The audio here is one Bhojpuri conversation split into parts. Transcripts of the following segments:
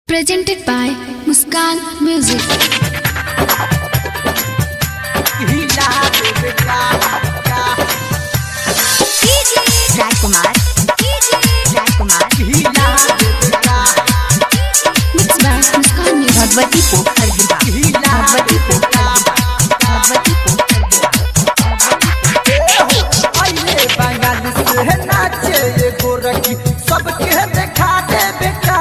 Presented by Muskan Music. Rajkumar Mixed by Muskan Music. Bhagwati पोखर भगवती पोखर भगवती बंगाल से नाचे ये गोरखी सबके देखा दे बेटा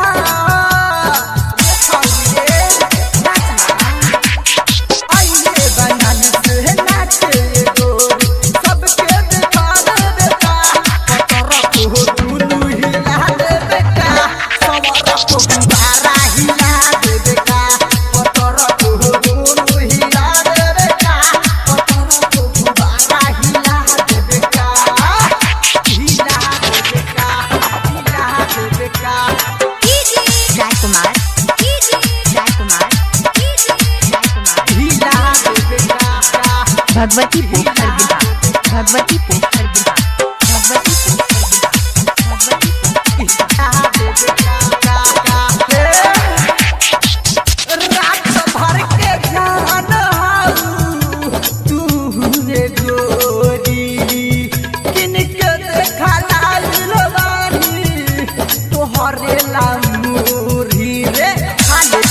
बंगाल से नाचे ये गोरी सबके देखा दे बेटा पतरा को दुनू हिला दे बेटा सवरा को गुब्बारा हिला दे बेटा पतरा को दुनू हिला दे बेटा पतरा को गुब्बारा हिला दे बेटा राजकुमार भगवती पोखर भगवती पोखर भगवती रात भर के जान तू गोरी किनके देखा लालवानी तोहरे लामूरी रे खाली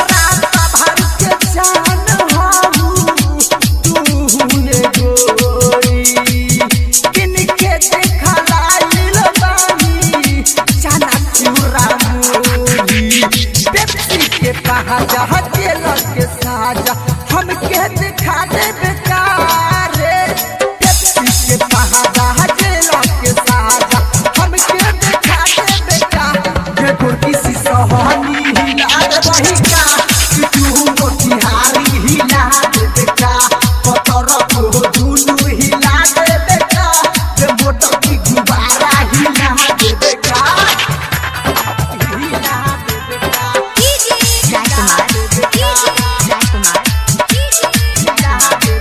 रात भर के जान तू गोरी किनके देखा लालवानी जाना चूरा मूरी पेप्सी के कहा जहा जेल के साजा हमके दिखा दे बेकार पेप्सी के कहा जहा जेल के साजा हमके दिखा दे बेकार ये गोरकी सी सोहनी हिला दे बहिका कि तू मोतिहारी हिला दे बेटा पतरा को दुनू हिला दे बेटा ये मोटा की गुब्बारा हिला दे बेटा हिला दे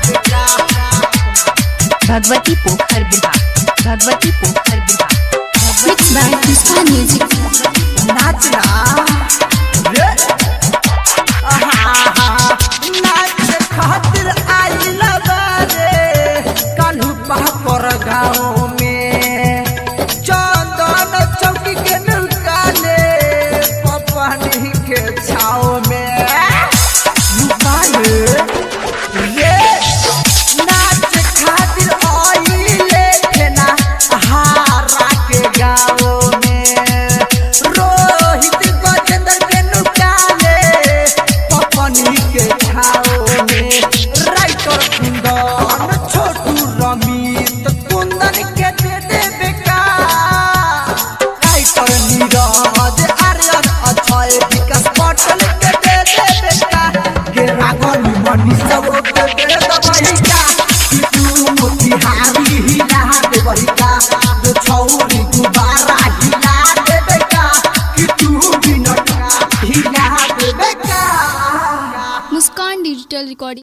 बेटा भगवती पोखर भगवती पोखर Mixed by Muskan Music. नाचना रे नाच खातिर आई लबारे कान्हू पर गाँव में चंदन चौकी के नुकाने पपनी के छाव में नुकाने रे नाच खातिर आई लेना हारा के गाँव में रोहित गजेंद्र के नुकाने पपनी के छाव में राइटर कुंदन छोटू रमित कुंदन के दे दे बेकार राइटर नीरज आर्यन अक्षय विकास पटल के दे दे बेकार के रागनी मनी सब के दे दे बहिका कि तू मोतिहारी हिला दे बहिका जो छौरी गुब्बारा हिला दे बेका कि तू बिनटका हिला दे बेका Muskan Digital Recording.